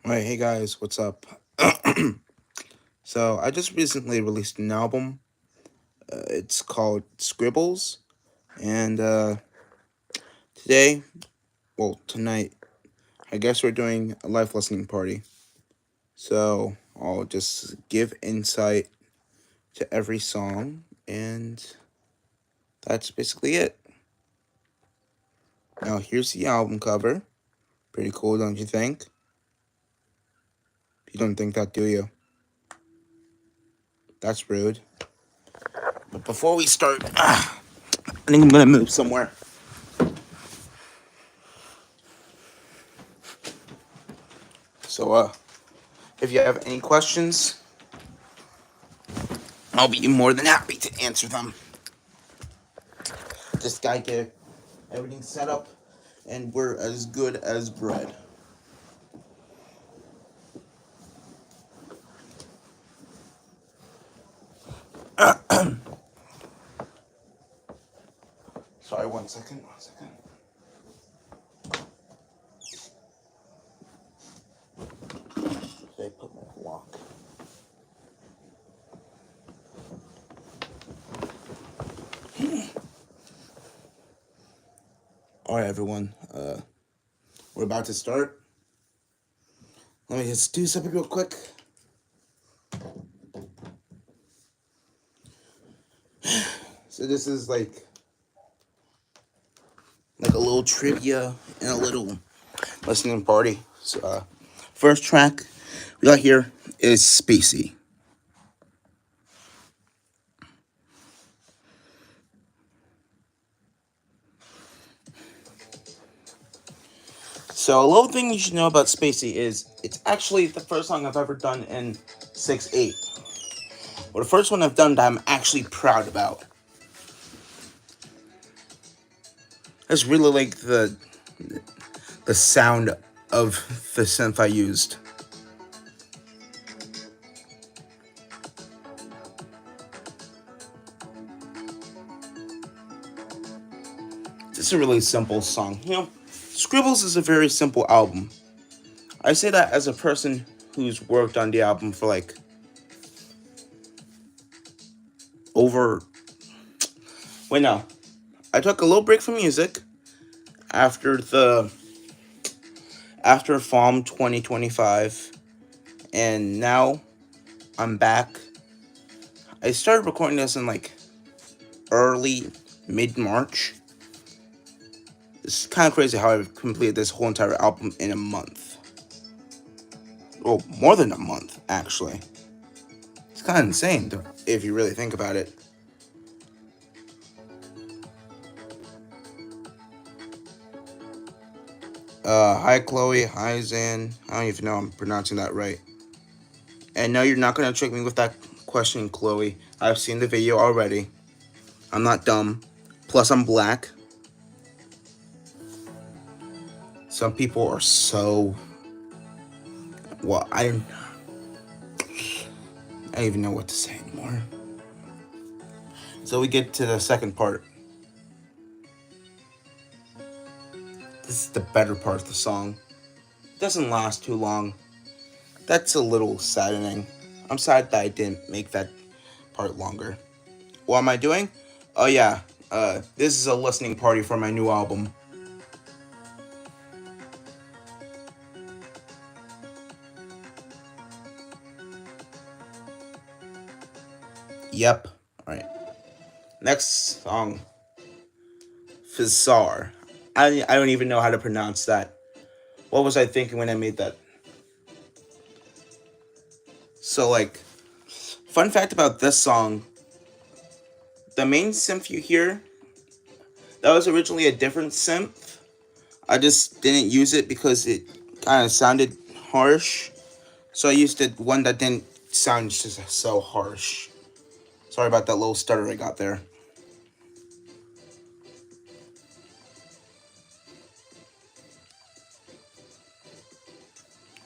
Alright, hey guys, what's up? So, I just recently released an album. It's called Scribbles. And today, well, tonight, I guess we're doing a live listening party. So, I'll just give insight to every song, and that's basically it. Now, here's the album cover. Pretty cool, don't you think? You don't think that, do you? That's rude. But before we start, I think I'm gonna move somewhere. So, if you have any questions, I'll be more than happy to answer them. Just gotta get everything set up, and we're as good as bread. Sorry, one second. They put my lock. All right, everyone. We're about to start. Let me just do something real quick. So this is like a little trivia and a little listening party. So first track we got here is Spacey. So a little thing you should know about Spacey is it's actually the first song I've ever done in 6/8. Well, the first one I've done that I'm actually proud about. I just really like the sound of the synth I used. It's a really simple song. Scribbles is a very simple album. I say that as a person who's worked on the album for like over. Wait, no. I took a little break from music after FOM 2025, and now I'm back. I started recording this in like early mid March. It's kind of crazy how I've completed this whole entire album in a month. Well, more than a month, actually. It's kind of insane if you really think about it. Hi Chloe, hi Zan. I don't even know I'm pronouncing that right. And no, you're not gonna trick me with that question, Chloe. I've seen the video already. I'm not dumb. Plus, I'm black. Some people are so. Well, I don't even know what to say anymore. So we get to the second part. This is the better part of the song. It doesn't last too long. That's a little saddening. I'm sad that I didn't make that part longer. What am I doing? Oh yeah, this is a listening party for my new album. Yep. Alright. Next song. Fizzar. I don't even know how to pronounce that. What was I thinking when I made that? So, like, fun fact about this song, the main synth you hear, that was originally a different synth. I just didn't use it because it kind of sounded harsh. So I used the one that didn't sound just so harsh. Sorry about that little stutter I got there.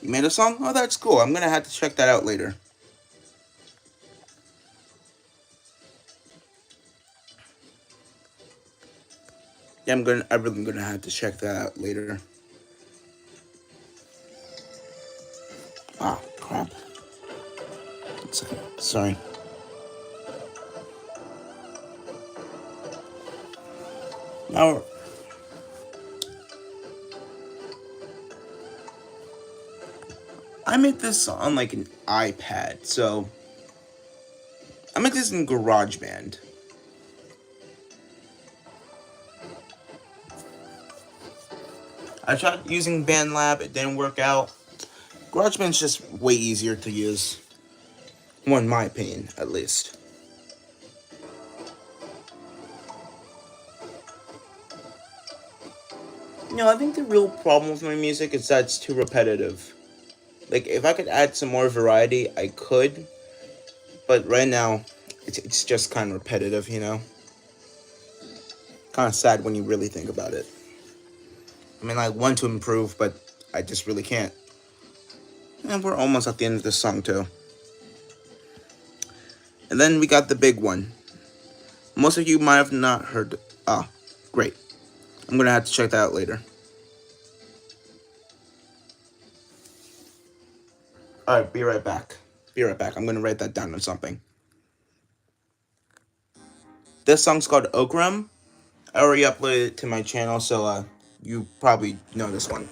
You made a song? Oh, that's cool. I'm gonna have to check that out later. Yeah, I'm really gonna have to check that out later. Ah, crap. Sorry. Now, I made this on like an iPad, so I made this in GarageBand. I tried using BandLab, it didn't work out. GarageBand's just way easier to use. Well, in my opinion, at least. I think the real problem with my music is that it's too repetitive. Like, if I could add some more variety, I could. But right now, it's just kind of repetitive. Kind of sad when you really think about it. I mean, I want to improve, but I just really can't. And we're almost at the end of this song, too. And then we got the big one. Most of you might have not heard. Ah, great. I'm gonna have to check that out later. Alright, be right back. Be right back. I'm gonna write that down or something. This song's called Okram. I already uploaded it to my channel, so you probably know this one.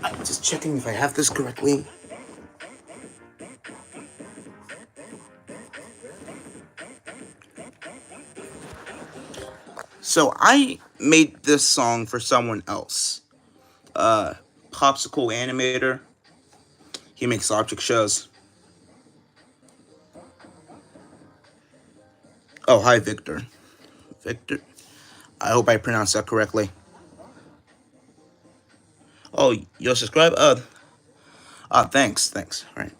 I'm just checking if I have this correctly. So I made this song for someone else. Popsicle animator. He makes object shows. Oh, hi, Victor. Victor? I hope I pronounced that correctly. Oh, you'll subscribe? Thanks. All right.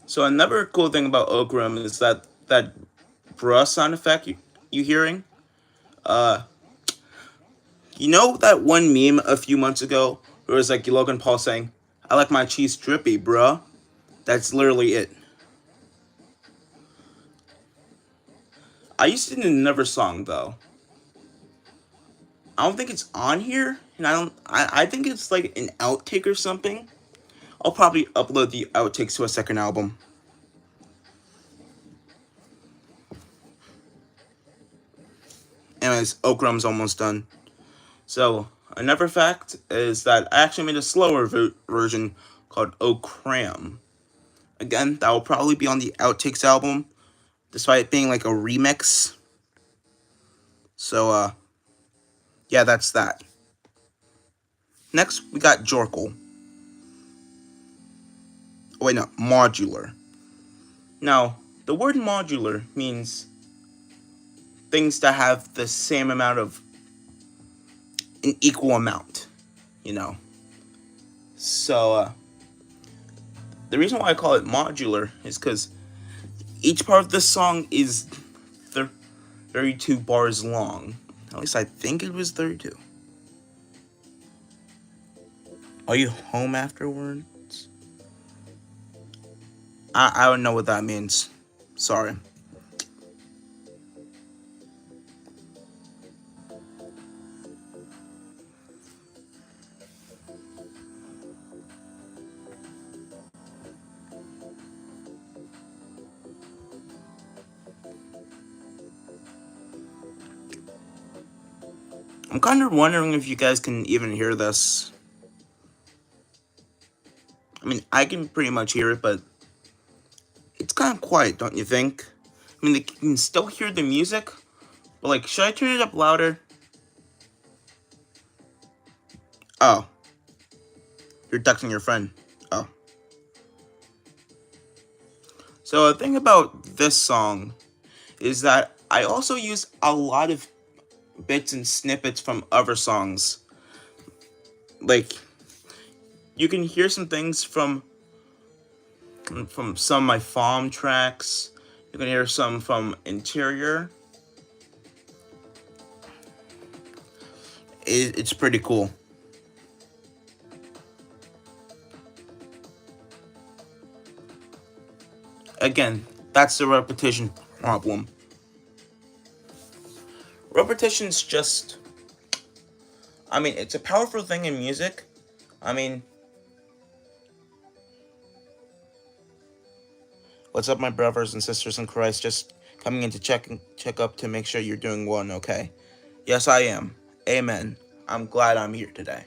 So another cool thing about Okram is that bruh sound effect you hearing? Uh, you know that one meme a few months ago where it was like Logan Paul saying, "I like my cheese drippy, bruh." That's literally it. I used it in another song though. I don't think it's on here, and I think it's like an outtake or something. I'll probably upload the outtakes to a second album. Anyways, Okram's almost done. So, another fact is that I actually made a slower version called Okram. Again, that will probably be on the Outtakes album, despite it being like a remix. So, yeah, that's that. Next, we got Jorkel. Oh, wait, no, modular. Now, the word modular means things that have the same amount of an equal amount, you know. So, the reason why I call it modular is because each part of the song is 32 bars long. At least I think it was 32. Are you home afterwards? I don't know what that means. Sorry. I'm kind of wondering if you guys can even hear this. I mean, I can pretty much hear it, but it's kind of quiet, don't you think? I mean, you can still hear the music, but like, should I turn it up louder? Oh. You're texting your friend. Oh. So the thing about this song is that I also use a lot of bits and snippets from other songs. Like, you can hear some things from some of my FOM tracks. You can hear some from Interior. it's pretty cool. Again, that's the repetition problem. Repetition's just, I mean, it's a powerful thing in music. I mean, what's up, my brothers and sisters in Christ? Just coming in to check up to make sure you're doing well and okay. Yes, I am. Amen. I'm glad I'm here today.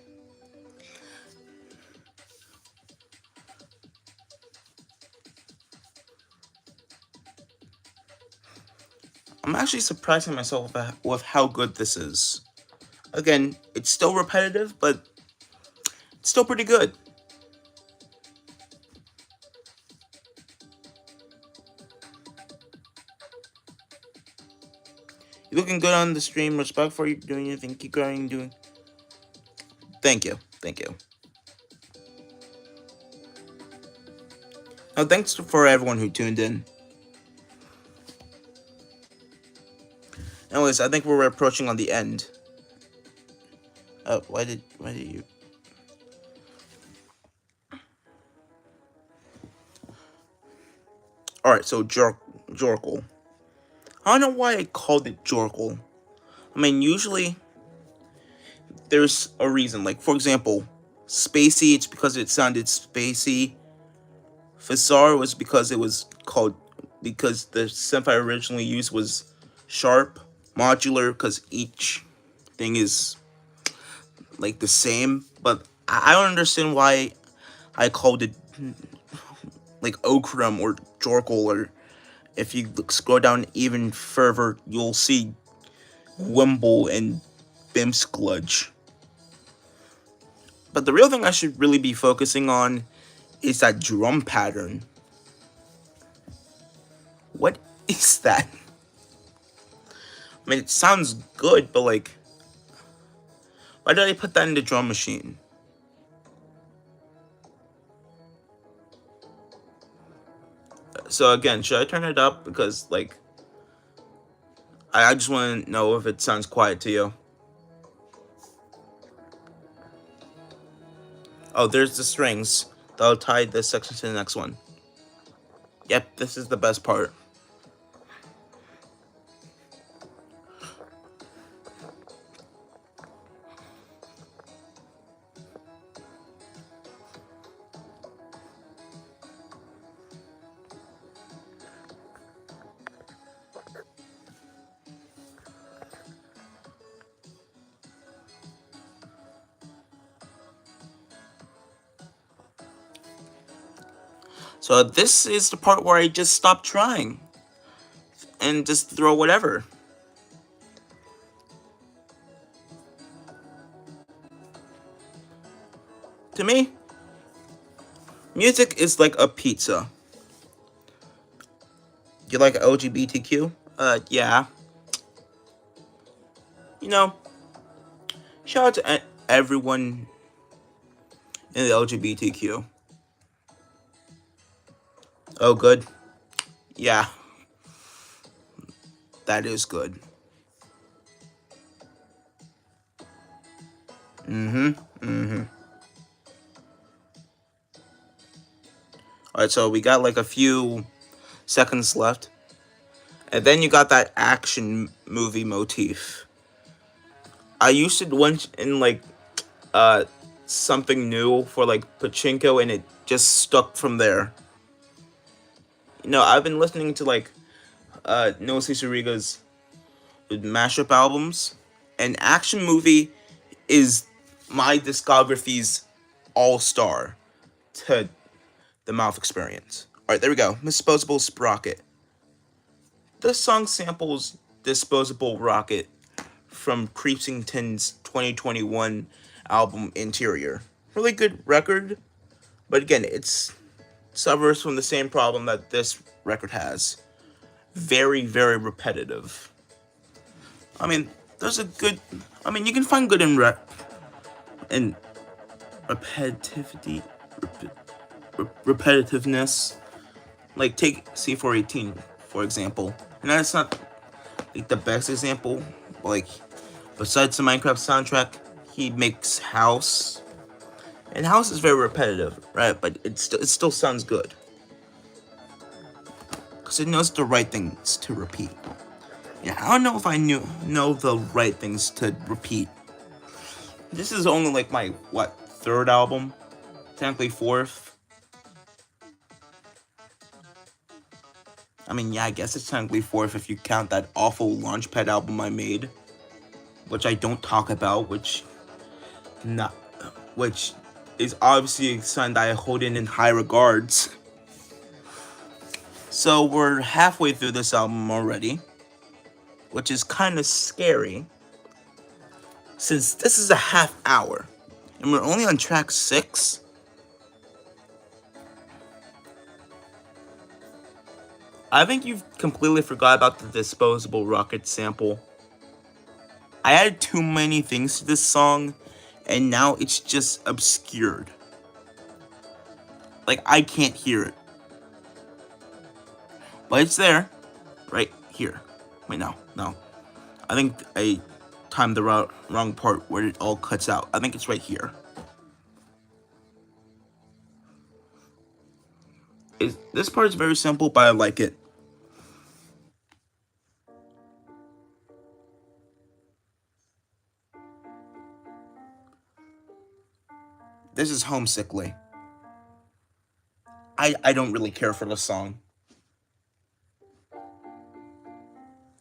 I'm actually surprising myself with how good this is. Again, it's still repetitive, but it's still pretty good. You're looking good on the stream. Respect for you doing anything. Keep going, doing. Thank you. Thank you. Now, thanks for everyone who tuned in. Anyways, I think we're approaching on the end. Why did you? Alright, so Jorkle. I don't know why I called it Jorkle. I mean, usually there's a reason. Like, for example, Spacey, it's because it sounded spacey. Fazar was because it was called, because the synth I originally used was sharp. Modular, because each thing is like the same. But I don't understand why I called it like Okram or Jorkle, or if you scroll down even further, you'll see Wimble and Bimskludge. But the real thing I should really be focusing on is that drum pattern. What is that? I mean, it sounds good, but like, why did I put that in the drum machine? So again, should I turn it up? Because like, I just want to know if it sounds quiet to you. Oh, there's the strings. That'll tie this section to the next one. Yep, this is the best part. So this is the part where I just stop trying and just throw whatever. To me, music is like a pizza. You like LGBTQ? Yeah. You know, shout out to everyone in the LGBTQ. Oh, good. Yeah. That is good. Alright, so we got like a few seconds left. And then you got that action movie motif. I used it once in like something new for like Pachinko, and it just stuck from there. You know, I've been listening to like Noah Ciceriga's mashup albums, and Action Movie is my discography's all-star to the Mouth Experience. Alright, there we go. Disposable Sprocket. This song samples Disposable Rocket from Creepsington's 2021 album Interior. Really good record, but again, it suffers from the same problem that this record has. Very, very repetitive. I mean, there's a good, I mean, you can find good in repetitiveness. Like, take C418, for example. And that's not like the best example, but like, besides the Minecraft soundtrack, he makes house. And house is very repetitive, right? But it still sounds good. Because it knows the right things to repeat. Yeah, I don't know if I know the right things to repeat. This is only like my, third album? Technically fourth. I mean, yeah, I guess it's technically fourth if you count that awful Launchpad album I made. Which I don't talk about, which is obviously a sign that I hold in high regards. So we're halfway through this album already, which is kind of scary, since this is a half hour, and we're only on track 6. I think you've completely forgot about the disposable rocket sample. I added too many things to this song, and now it's just obscured. Like, I can't hear it. But it's there, right here. Wait, no. I think I timed the wrong part where it all cuts out. I think it's right here. This part is very simple, but I like it. This is Homesickly. I don't really care for the song.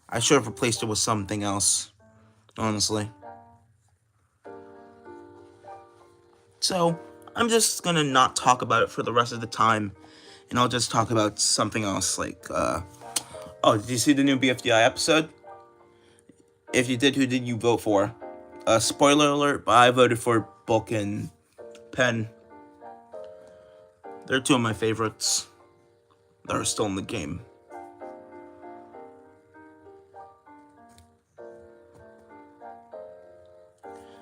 I should have replaced it with something else, honestly. So, I'm just gonna not talk about it for the rest of the time, and I'll just talk about something else, like, oh, did you see the new BFDI episode? If you did, who did you vote for? Spoiler alert, but I voted for Book and Pen. They're two of my favorites that are still in the game.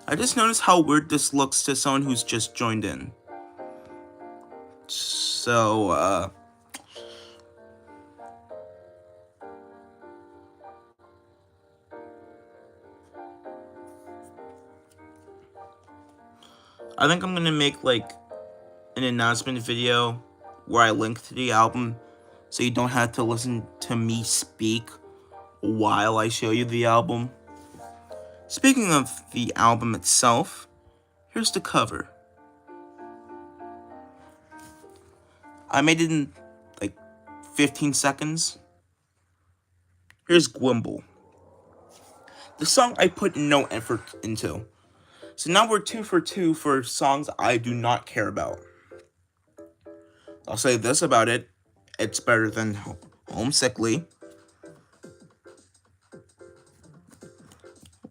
I just noticed how weird this looks to someone who's just joined in. So, I think I'm gonna make, like, an announcement video where I link to the album so you don't have to listen to me speak while I show you the album. Speaking of the album itself, here's the cover. I made it in like 15 seconds. Here's Gwimble. The song I put no effort into. So now we're 2 for 2 for songs I do not care about. I'll say this about it. It's better than Homesickly.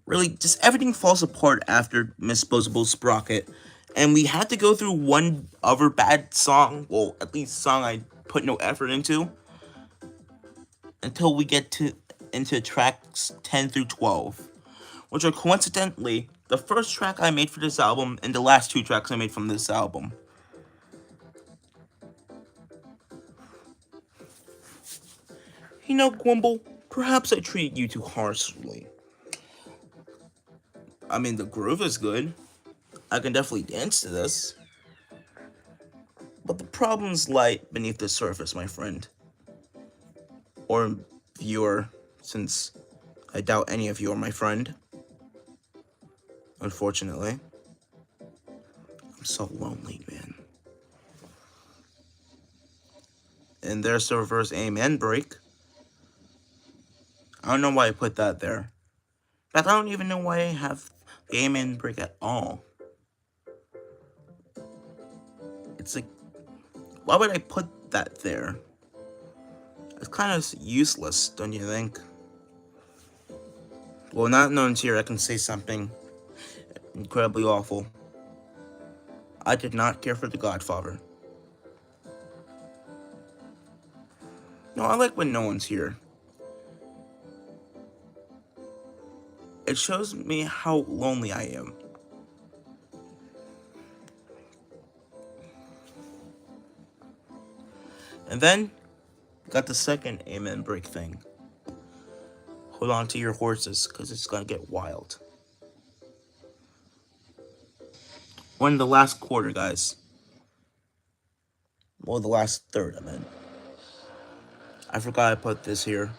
Really, just everything falls apart after Disposable Sprocket. And we had to go through one other bad song, well, at least song I put no effort into, until we get into tracks 10 through 12, which are coincidentally the first track I made for this album and the last 2 tracks I made from this album. You know, Gwimble, perhaps I treated you too harshly. I mean, the groove is good. I can definitely dance to this. But the problems lie beneath the surface, my friend. Or viewer, since I doubt any of you are my friend. Unfortunately. I'm so lonely, man. And there's the reverse amen break. I don't know why I put that there. But I don't even know why I have the amen break at all. It's like, why would I put that there? It's kind of useless, don't you think? Well, not known here, I can say something incredibly awful. I did not care for The Godfather. No, I like when no one's here. It shows me how lonely I am. And then, got the second amen break thing. Hold on to your horses, because it's gonna get wild. We're in the last quarter, guys. Well, the last third, I mean. I forgot I put this here.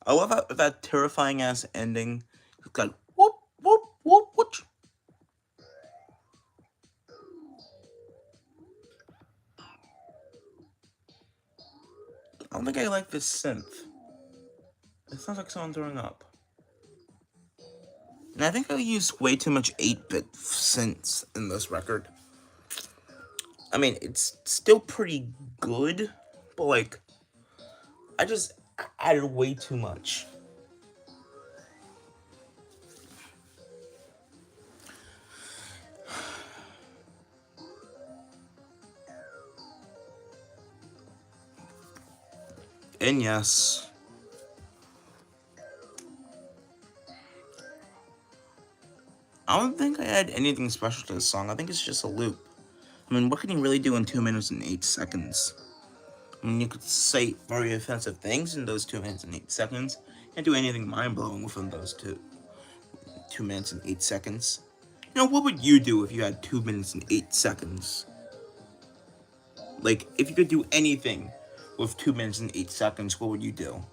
I love how that terrifying ass ending. It's got whoop, whoop, whoop, whoop. I don't think I like this synth. It sounds like someone throwing up. And I think I used way too much 8-bit synths in this record. I mean, it's still pretty good, but like, I just added way too much. And yes, I don't think I had anything special to this song. I think it's just a loop. I mean, what can you really do in 2 minutes and 8 seconds? I mean, you could say very offensive things in those 2 minutes and 8 seconds. You can't do anything mind-blowing within those 2 minutes and 8 seconds. You know, what would you do if you had 2 minutes and 8 seconds? Like, if you could do anything with 2 minutes and 8 seconds, what would you do?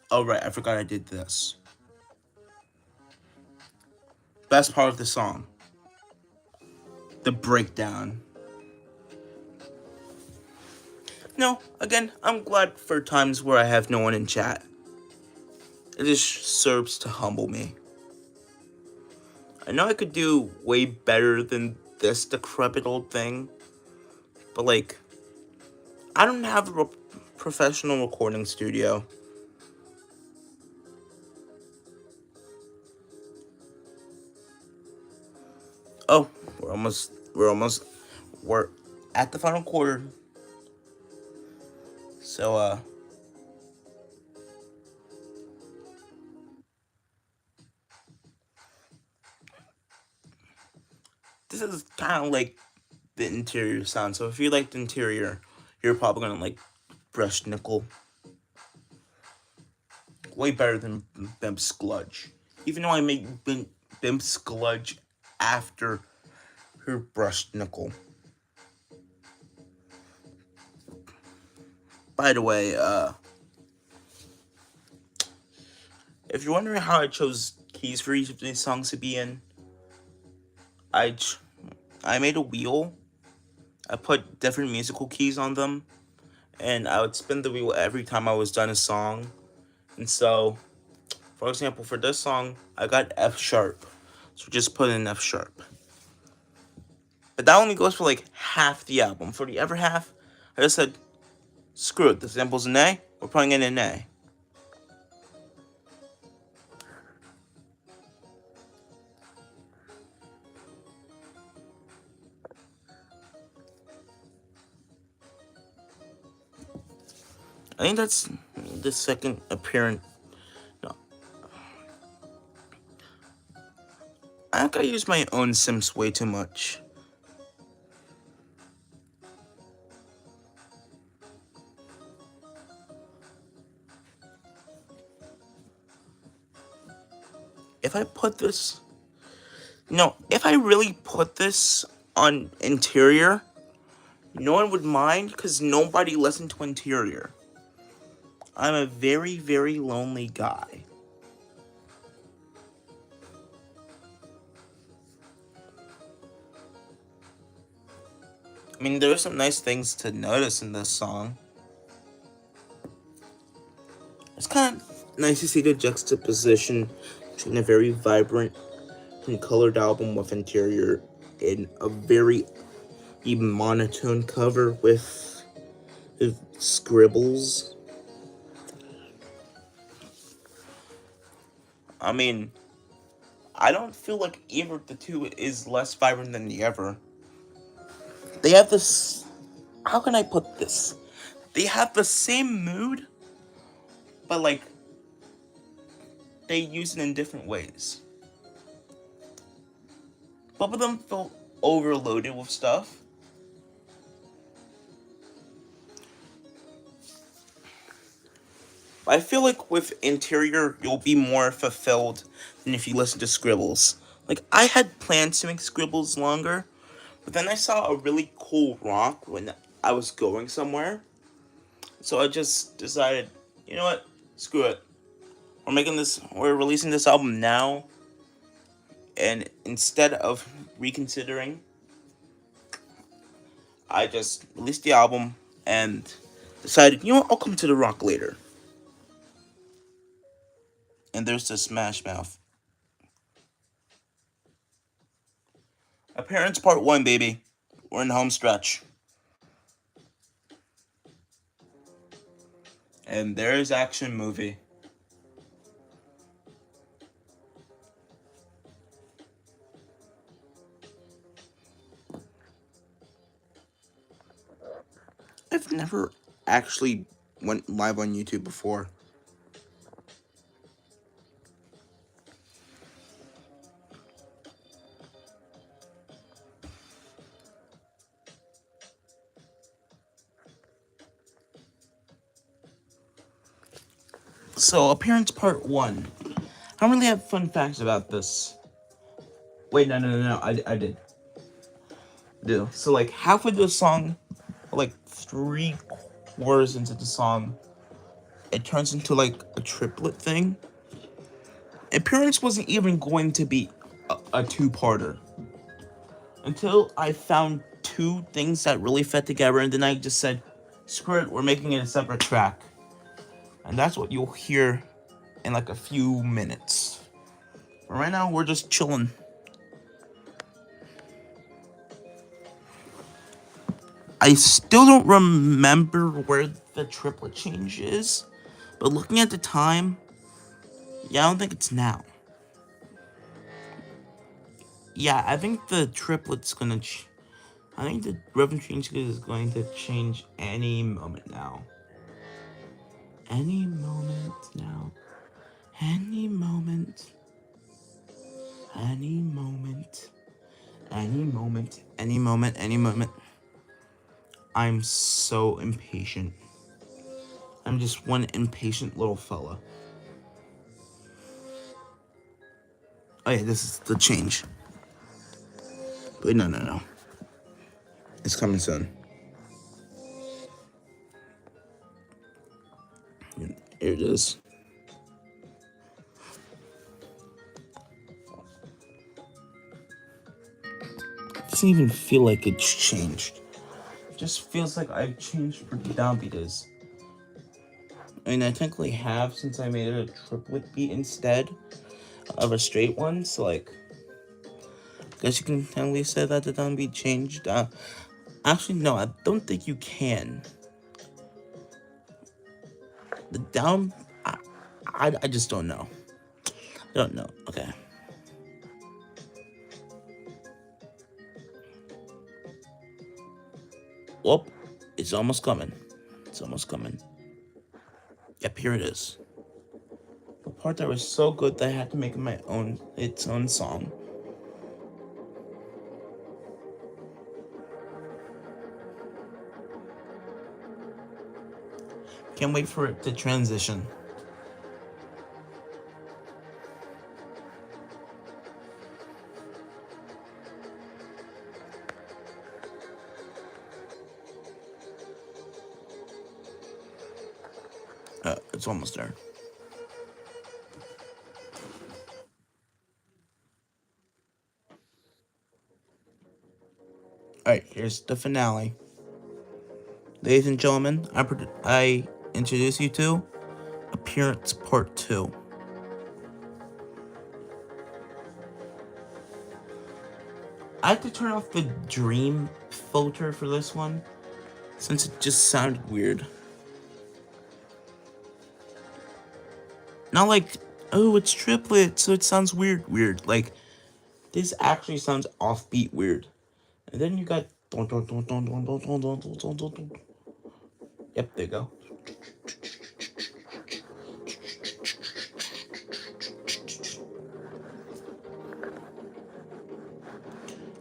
Oh, right, I forgot I did this. Best part of the song. The breakdown. No, again, I'm glad for times where I have no one in chat. It just serves to humble me. I know I could do way better than this decrepit old thing, but like, I don't have a professional recording studio. Oh, we're at the final quarter. So, this is kind of like the interior sound. So if you like the interior, you're probably gonna like brushed nickel. Way better than Bimp Skludge. Even though I made Bimp Skludge after her brushed nickel. By the way, if you're wondering how I chose keys for each of these songs to be in, I made a wheel. I put different musical keys on them, and I would spin the wheel every time I was done a song. And so, for example, for this song, I got F sharp. So just put in F sharp. But that only goes for like half the album. For the other half, I just said, screw it, the sample's an A, we're putting in an A. I think that's the second appearance. No. I think I use my own Sims way too much. If I put this... No, if I really put this on interior, no one would mind because nobody listened to interior. I'm a very, very lonely guy. I mean, there are some nice things to notice in this song. It's kind of nice to see the juxtaposition between a very vibrant and colored album with interior and a very monotone cover with scribbles. I mean, I don't feel like either of the two is less vibrant than the other. They have this... How can I put this? They have the same mood, but like, they use it in different ways. Both of them feel overloaded with stuff. I feel like with interior, you'll be more fulfilled than if you listen to Scribbles. Like, I had plans to make Scribbles longer, but then I saw a really cool rock when I was going somewhere. So I just decided, you know what? Screw it. We're releasing this album now, and instead of reconsidering, I just released the album and decided, you know what? I'll come to the rock later. And there's the Smash Mouth. Appearance Part 1, baby. We're in the home stretch. And there's Action Movie. I've never actually went live on YouTube before. So, Appearance Part 1. I don't really have fun facts about this. Wait, no. I did. Do. So, like, halfway through the song, like, 3 quarters into the song, it turns into, like, a triplet thing. Appearance wasn't even going to be a two-parter. Until I found 2 things that really fit together, and then I just said, screw it, we're making it a separate track. And that's what you'll hear in like a few minutes. But right now, we're just chilling. I still don't remember where the triplet change is, but looking at the time, yeah, I don't think it's now. Yeah, I think the triplet's gonna. I think the rhythm change is going to change any moment now. Any moment now. Any moment. Any moment. Any moment. Any moment. Any moment. I'm so impatient. I'm just one impatient little fella. Oh yeah, this is the change. But no. It's coming soon. Here it is. It doesn't even feel like it's changed. It just feels like I've changed for the downbeat is. I mean, I technically have since I made it a triplet beat instead of a straight one. So like, I guess you can technically say that the downbeat changed. Actually, no, I don't think you can. The down, I just don't know. I don't know. Okay. Well, it's almost coming. It's almost coming. Yep, here it is. The part that was so good that I had to make its own song. Can't wait for it to transition. It's almost there. Alright, here's the finale. Ladies and gentlemen, I introduce you to Appearance Part 2. I had to turn off the dream filter for this one, since it just sounded weird. Not like, oh, it's triplet, so it sounds weird. Like, this actually sounds offbeat weird. And then you got... Yep, there you go.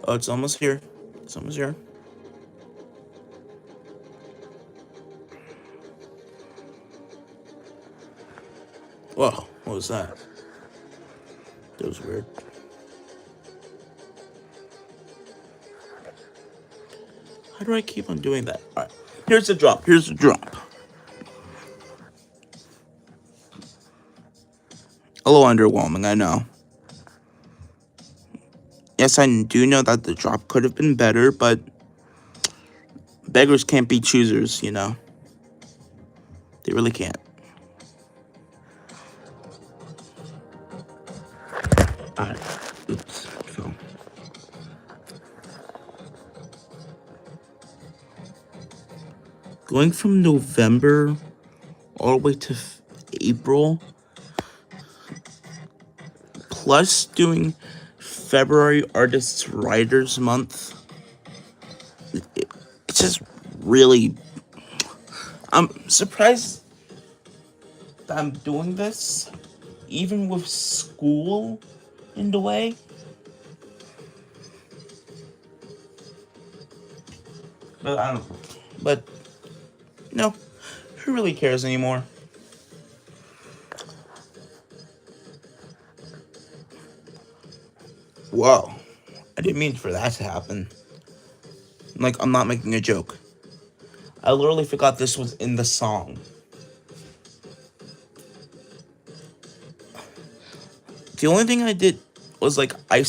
Oh, it's almost here. It's almost here. Whoa, what was that? That was weird. How do I keep on doing that? Alright, here's the drop. Here's the drop. A little underwhelming, I know. Yes, I do know that the drop could have been better, but beggars can't be choosers, you know? They really can't. Alright. Oops. Fell. Going from November all the way to April, plus doing February Artists Writers Month, it's just really... I'm surprised that I'm doing this, even with school in the way. But I don't... But, no, who really cares anymore? Whoa, I didn't mean for that to happen. Like, I'm not making a joke. I literally forgot this was in the song. The only thing I did was, like, I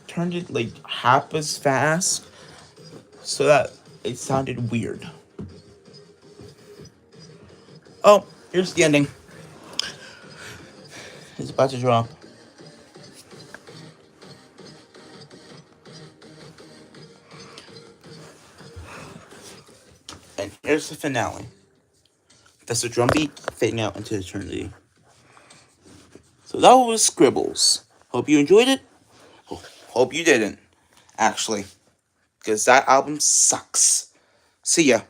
turned it, like, half as fast so that it sounded weird. Oh, here's the ending. It's about to drop. And here's the finale. That's the drum beat fading out into eternity. So that was Scribbles. Hope you enjoyed it. Hope you didn't, actually. Because that album sucks. See ya.